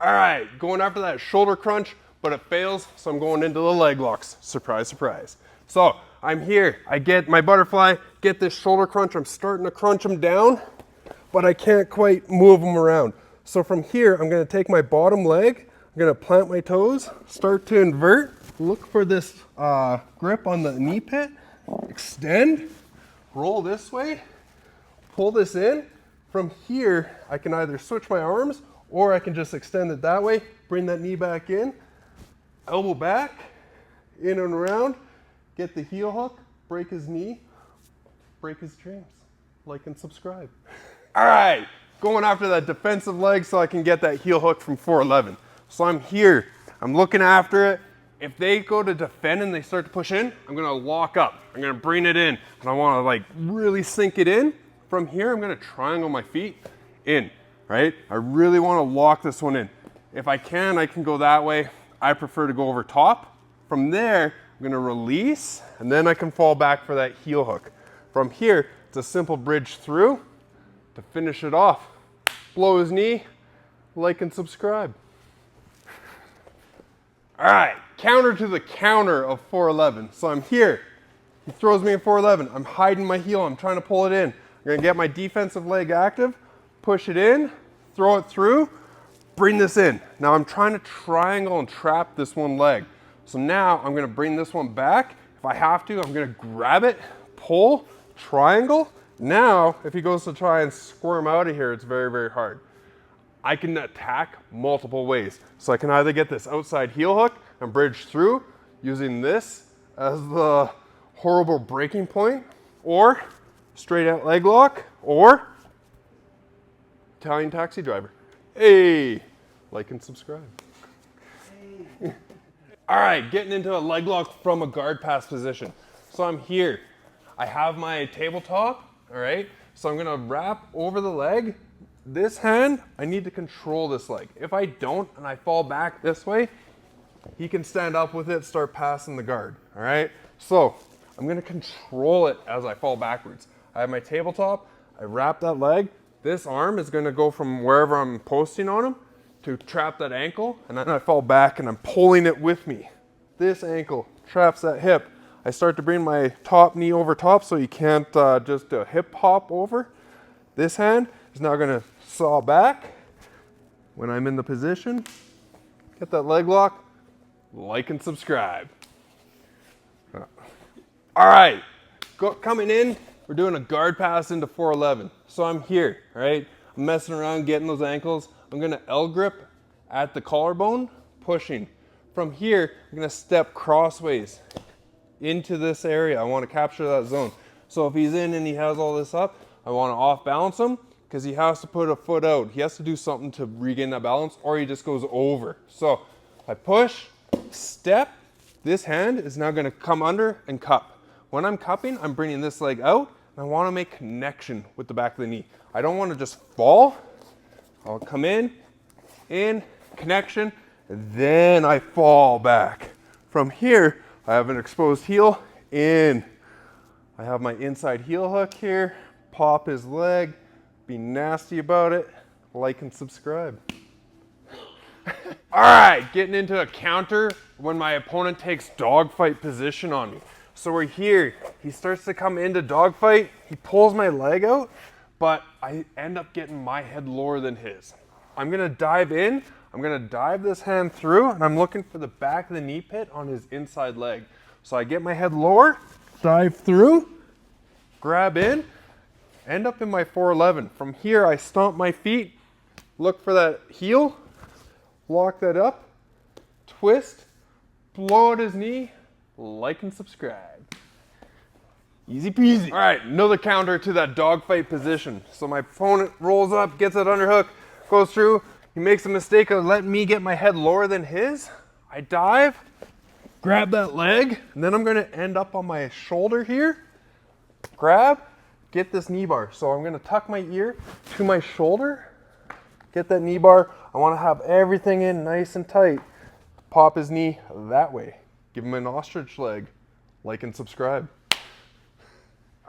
All right, going after that shoulder crunch, but it fails, so I'm going into the leg locks. Surprise, surprise. So I'm here, I get my butterfly, get this shoulder crunch, I'm starting to crunch them down, but I can't quite move them around. So from here, I'm gonna take my bottom leg, I'm gonna plant my toes, start to invert, look for this grip on the knee pit, extend, roll this way, pull this in. From here, I can either switch my arms or I can just extend it that way, bring that knee back in, elbow back, in and around, get the heel hook, break his knee, break his dreams. Like and subscribe. All right, going after that defensive leg so I can get that heel hook from 411. So I'm here, I'm looking after it. If they go to defend and they start to push in, I'm gonna lock up. I'm gonna bring it in, and I wanna like really sink it in. From here, I'm gonna triangle my feet in, right? I really wanna lock this one in. If I can go that way. I prefer to go over top. From there, I'm gonna release, and then I can fall back for that heel hook. From here, it's a simple bridge through to finish it off. Blow his knee, like and subscribe. All right, counter to the counter of 411. So I'm here, he throws me in 411. I'm hiding my heel, I'm trying to pull it in. I'm gonna get my defensive leg active, push it in, throw it through, bring this in. Now I'm trying to triangle and trap this one leg. So now I'm gonna bring this one back. If I have to, I'm gonna grab it, pull, triangle. Now, if he goes to try and squirm out of here, it's very, very hard. I can attack multiple ways. So I can either get this outside heel hook and bridge through using this as the horrible breaking point, or straight out leg lock, or Italian taxi driver. Hey, like and subscribe. Hey. All right, getting into a leg lock from a guard pass position. So I'm here, I have my tabletop, all right? So I'm gonna wrap over the leg. This hand, I need to control this leg. If I don't and I fall back this way, he can stand up with it, start passing the guard, all right? So I'm gonna control it as I fall backwards. I have my tabletop, I wrap that leg. This arm is gonna go from wherever I'm posting on him to trap that ankle, and then I fall back and I'm pulling it with me. This ankle traps that hip. I start to bring my top knee over top so you can't just do a hip hop over. This hand is now gonna saw back. When I'm in the position, get that leg lock, like and subscribe. All right, coming in, we're doing a guard pass into 411. So I'm here, all right? I'm messing around, getting those ankles. I'm gonna L grip at the collarbone, pushing. From here, I'm gonna step crossways into this area. I wanna capture that zone. So if he's in and he has all this up, I wanna off balance him because he has to put a foot out. He has to do something to regain that balance or he just goes over. So I push, step, this hand is now gonna come under and cup. When I'm cupping, I'm bringing this leg out and I wanna make connection with the back of the knee. I don't wanna just fall. I'll come in, connection, and then I fall back. From here, I have an exposed heel, in. I have my inside heel hook here, pop his leg, be nasty about it, like and subscribe. All right, getting into a counter when my opponent takes dogfight position on me. So we're here, he starts to come into dogfight, he pulls my leg out, but I end up getting my head lower than his. I'm gonna dive in, I'm gonna dive this hand through, and I'm looking for the back of the knee pit on his inside leg. So I get my head lower, dive through, grab in, end up in my 411. From here, I stomp my feet, look for that heel, lock that up, twist, blow out his knee, like and subscribe. Easy peasy. All right, another counter to that dogfight position. So my opponent rolls up, gets that underhook, goes through, he makes a mistake of letting me get my head lower than his. I dive, grab that leg, and then I'm gonna end up on my shoulder here, grab, get this knee bar. So I'm gonna tuck my ear to my shoulder, get that knee bar. I wanna have everything in nice and tight. Pop his knee that way. Give him an ostrich leg, like and subscribe.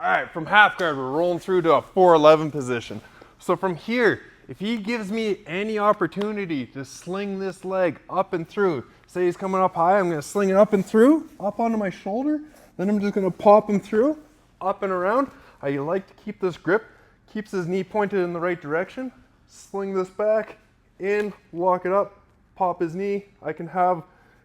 All right, from half guard, we're rolling through to a 411 position. So from here, if he gives me any opportunity to sling this leg up and through, say he's coming up high, I'm going to sling it up and through, up onto my shoulder, then I'm just going to pop him through, up and around. I like to keep this grip, keeps his knee pointed in the right direction, sling this back, in, lock it up, pop his knee. I can have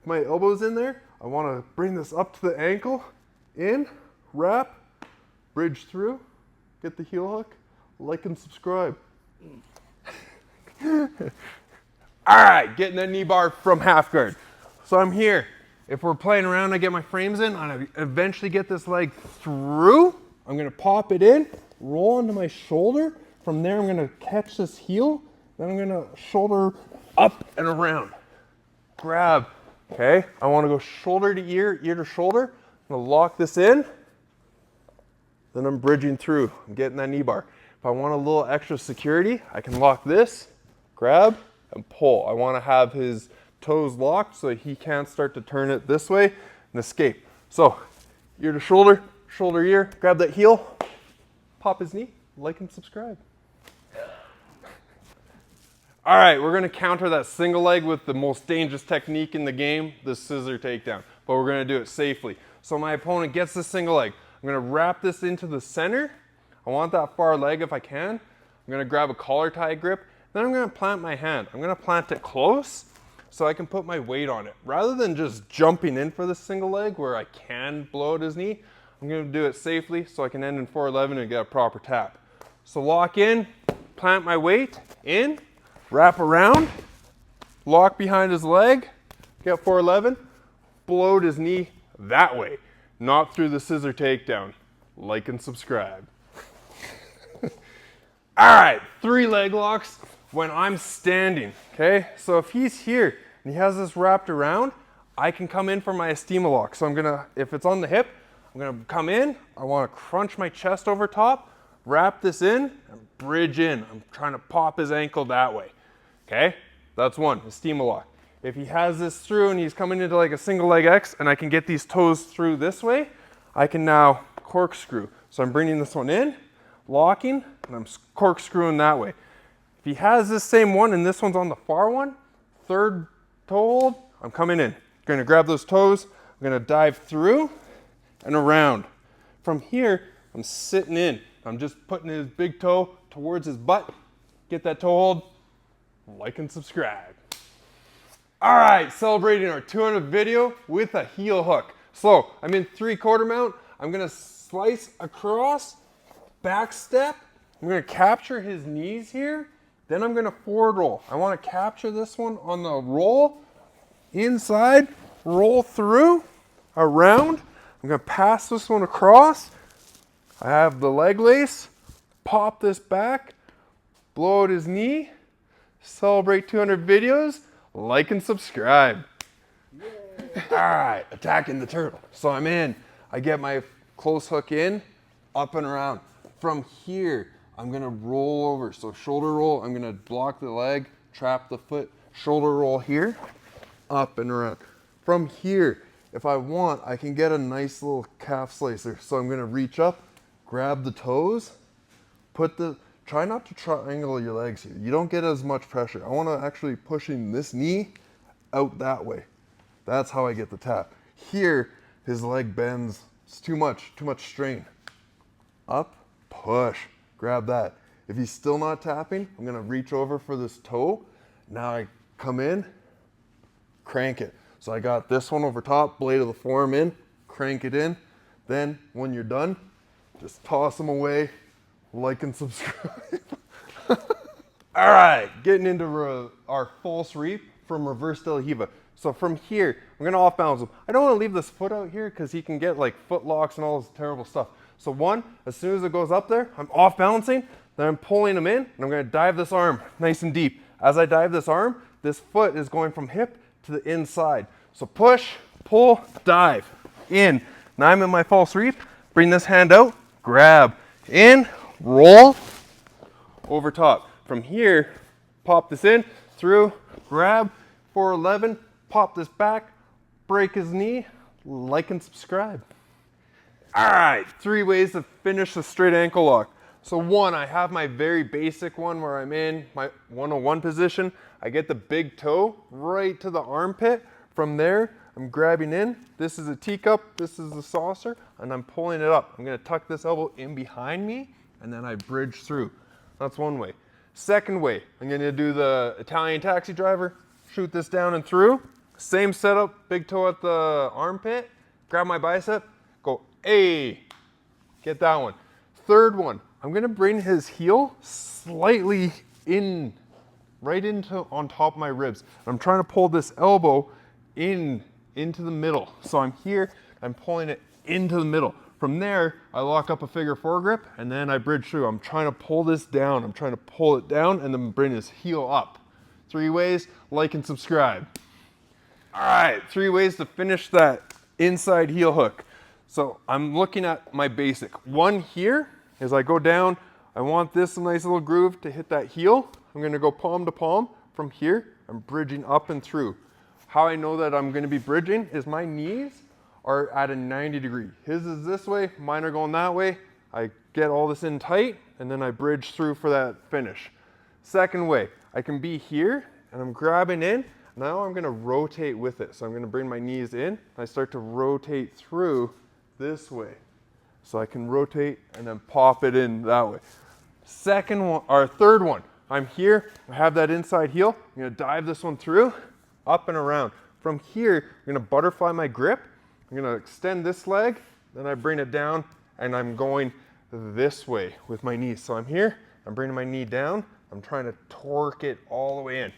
my elbows in there. I want to bring this up to the ankle, in, wrap, bridge through, get the heel hook, like and subscribe. All right, getting that knee bar from half guard. So I'm here. If we're playing around, I get my frames in, and I eventually get this leg through. I'm gonna pop it in, roll onto my shoulder. From there, I'm gonna catch this heel. Then I'm gonna shoulder up and around. Grab, okay? I wanna go shoulder to ear, ear to shoulder. I'm gonna lock this in. Then I'm bridging through. I'm getting that knee bar. If I want a little extra security, I can lock this, grab, and pull. I want to have his toes locked so he can't start to turn it this way and escape. So, ear to shoulder, shoulder ear, grab that heel, pop his knee, like and subscribe. All right, we're going to counter that single leg with the most dangerous technique in the game, the scissor takedown. But we're going to do it safely. So my opponent gets the single leg. I'm going to wrap this into the center. I want that far leg if I can. I'm going to grab a collar tie grip. Then I'm going to plant my hand. I'm going to plant it close so I can put my weight on it. Rather than just jumping in for the single leg where I can blow out his knee, I'm going to do it safely so I can end in 411 and get a proper tap. So lock in, plant my weight, in, wrap around, lock behind his leg, get 411, blow out his knee that way, not through the scissor takedown. Like and subscribe. All right, 3 leg locks when I'm standing, okay? So if he's here and he has this wrapped around, I can come in for my Estima lock. So I'm gonna, if it's on the hip, I'm gonna come in, I wanna crunch my chest over top, wrap this in, and bridge in. I'm trying to pop his ankle that way, okay? That's one, Estima lock. If he has this through and he's coming into like a single leg X and I can get these toes through this way, I can now corkscrew. So I'm bringing this one in, locking, and I'm corkscrewing that way. If he has this same one and this one's on the far one, third toe hold, I'm coming in. Gonna grab those toes, I'm gonna dive through and around. From here, I'm sitting in. I'm just putting his big toe towards his butt. Get that toe hold, like and subscribe. All right, celebrating our 200th video with a heel hook. So I'm in 3/4 mount. I'm gonna slice across, back step. I'm gonna capture his knees here. Then I'm gonna forward roll. I wanna capture this one on the roll, inside, roll through, around. I'm gonna pass this one across. I have the leg lace, pop this back, blow out his knee, celebrate 200 videos, like and subscribe. All right, attacking the turtle. So I'm in, I get my close hook in, up and around. From here, I'm gonna roll over. So shoulder roll, I'm gonna block the leg, trap the foot, shoulder roll here, up and around. From here, if I want, I can get a nice little calf slicer. So I'm gonna reach up, grab the toes, try not to triangle your legs here. You don't get as much pressure. I wanna actually pushing this knee out that way. That's how I get the tap. Here, his leg bends. It's too much strain. Up, push, grab that. If he's still not tapping, I'm gonna reach over for this toe. Now I come in, crank it. So I got this one over top, blade of the forearm in, crank it in. Then when you're done, just toss them away, like and subscribe. All right, getting into our false reap from reverse de la Hiva. So from here, I'm gonna off balance him. I don't wanna leave this foot out here because he can get like foot locks and all this terrible stuff. So one, as soon as it goes up there, I'm off balancing, then I'm pulling him in, and I'm gonna dive this arm nice and deep. As I dive this arm, this foot is going from hip to the inside. So push, pull, dive, in. Now I'm in my false reap, bring this hand out, grab, in, roll, over top. From here, pop this in, through, grab, 411, pop this back, break his knee, like and subscribe. All right, 3 ways to finish the straight ankle lock. So one, I have my very basic one where I'm in my 101 position. I get the big toe right to the armpit. From there, I'm grabbing in. This is a teacup, this is the saucer, and I'm pulling it up. I'm gonna tuck this elbow in behind me, and then I bridge through. That's one way. Second way, I'm gonna do the Italian taxi driver, shoot this down and through. Same setup, big toe at the armpit, grab my bicep, go, hey, get that one. Third one, I'm gonna bring his heel slightly in, right into on top of my ribs. I'm trying to pull this elbow into the middle. So I'm here, I'm pulling it into the middle. From there, I lock up a figure four grip and then I bridge through. I'm trying to pull this down. I'm trying to pull it down and then bring his heel up. 3 ways, like and subscribe. All right, 3 ways to finish that inside heel hook. So I'm looking at my basic. One here, as I go down, I want this nice little groove to hit that heel. I'm gonna go palm to palm. From here, I'm bridging up and through. How I know that I'm gonna be bridging is my knees are at a 90 degree. His is this way, mine are going that way. I get all this in tight, and then I bridge through for that finish. Second way, I can be here, and I'm grabbing in. Now I'm gonna rotate with it. So I'm gonna bring my knees in, and I start to rotate through this way. So I can rotate and then pop it in that way. Second one, or third one, I'm here, I have that inside heel. I'm gonna dive this one through, up and around. From here, I'm gonna butterfly my grip. I'm gonna extend this leg, then I bring it down, and I'm going this way with my knees. So I'm here, I'm bringing my knee down, I'm trying to torque it all the way in.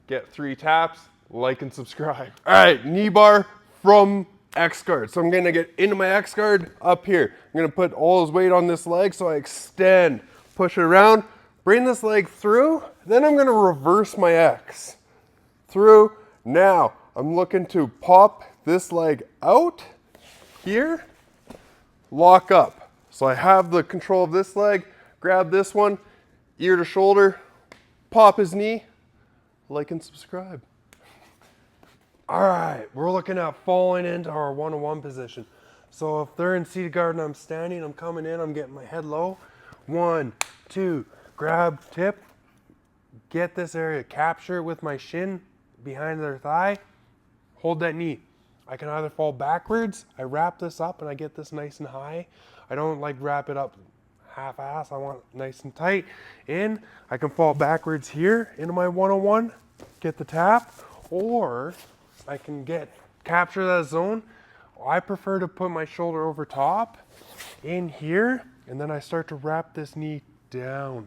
Get 3 taps, like and subscribe. All right, knee bar from X guard. So I'm gonna get into my X guard up here. I'm gonna put all his weight on this leg, so I extend, push it around, bring this leg through, then I'm gonna reverse my X. Through, now I'm looking to pop this leg out here, lock up. So I have the control of this leg, grab this one, ear to shoulder, pop his knee, like and subscribe. All right, we're looking at falling into our 101 position. So if they're in seated guard and I'm standing, I'm coming in, I'm getting my head low. 1, 2, grab, tip, get this area, capture it with my shin behind their thigh, hold that knee. I can either fall backwards, I wrap this up and I get this nice and high. I don't like wrap it up half-ass, I want it nice and tight. In, I can fall backwards here into my 101, get the tap, or I can capture that zone. I prefer to put my shoulder over top in here, and then I start to wrap this knee down,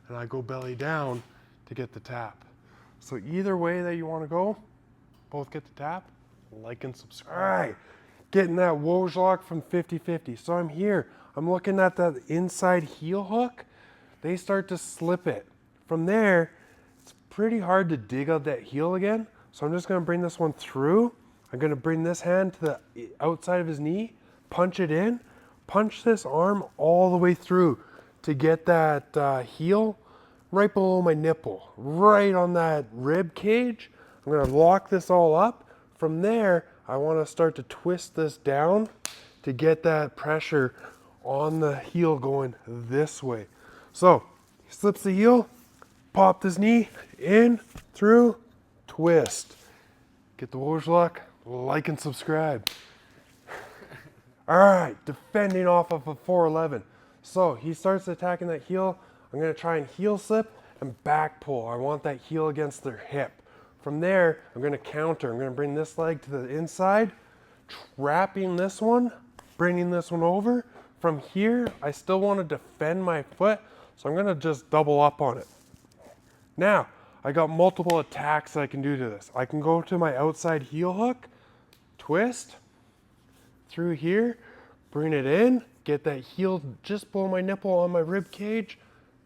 and I go belly down to get the tap. So either way that you want to go, both get the tap, like and subscribe. All right, getting that Leglock from 50-50. So I'm here, I'm looking at that inside heel hook. They start to slip it. From there, it's pretty hard to dig out that heel again. So I'm just gonna bring this one through. I'm gonna bring this hand to the outside of his knee, punch it in, punch this arm all the way through to get that heel right below my nipple, right on that rib cage. I'm gonna lock this all up. From there, I wanna start to twist this down to get that pressure on the heel going this way. So, he slips the heel, pop this knee, in, through, twist. Get the Leglock, like and subscribe. All right, defending off of a 411. So he starts attacking that heel. I'm gonna try and heel slip and back pull. I want that heel against their hip. From there, I'm gonna counter. I'm gonna bring this leg to the inside, trapping this one, bringing this one over. From here, I still wanna defend my foot, so I'm gonna just double up on it. Now, I got multiple attacks that I can do to this. I can go to my outside heel hook, twist, through here, bring it in, get that heel just below my nipple on my rib cage,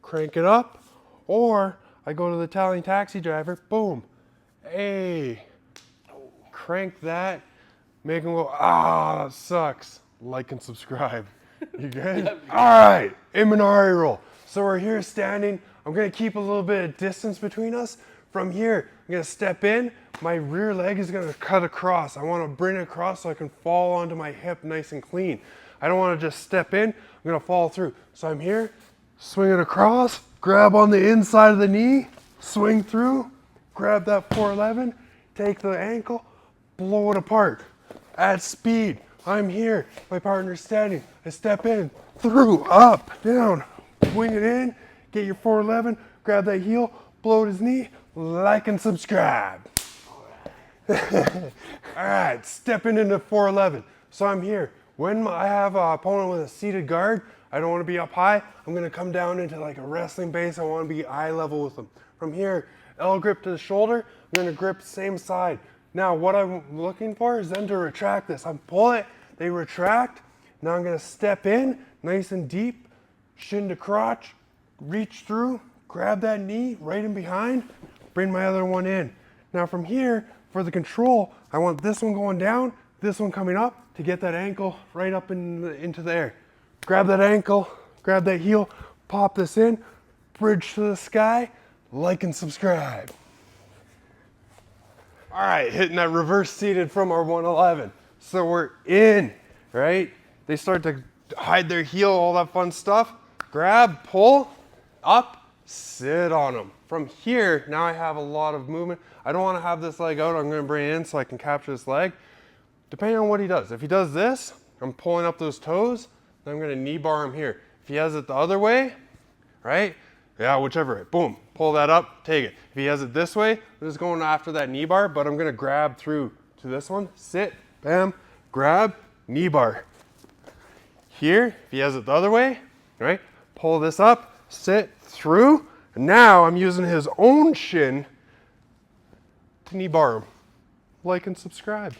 crank it up, or I go to the Italian taxi driver, boom, hey, crank that, make them go, ah, that sucks, like and subscribe. You good? All right, Imanari roll. So we're here standing. I'm gonna keep a little bit of distance between us. From here, I'm gonna step in. My rear leg is gonna cut across. I wanna bring it across so I can fall onto my hip nice and clean. I don't wanna just step in, I'm gonna fall through. So I'm here, swing it across, grab on the inside of the knee, swing through, grab that 411, take the ankle, blow it apart. Add speed. I'm here. My partner's standing. I step in, through, up, down, wing it in, get your 411, grab that heel, blow at his knee, like and subscribe. All right, stepping into 411. So I'm here. When I have an opponent with a seated guard, I don't want to be up high. I'm going to come down into like a wrestling base. I want to be eye level with them. From here, L grip to the shoulder. I'm going to grip same side. Now, what I'm looking for is them to retract this. I pull it, they retract. Now I'm going to step in, nice and deep, shin to crotch, reach through, grab that knee right in behind, bring my other one in. Now from here, for the control, I want this one going down, this one coming up to get that ankle right up into the air. Grab that ankle, grab that heel, pop this in, bridge to the sky, like and subscribe. All right, hitting that reverse seated from our 111. So we're in, right? They start to hide their heel, all that fun stuff. Grab, pull, up, sit on them. From here, now I have a lot of movement. I don't want to have this leg out. I'm going to bring it in so I can capture this leg. Depending on what he does. If he does this, I'm pulling up those toes. Then I'm going to knee bar him here. If he has it the other way, right? Yeah, whichever way. Boom. Pull that up, take it. If he has it this way, I'm just going after that knee bar, but I'm going to grab through to this one. Sit, bam, grab, knee bar. Here, if he has it the other way, right? Pull this up, sit, through. And now I'm using his own shin to knee bar him. Like and subscribe.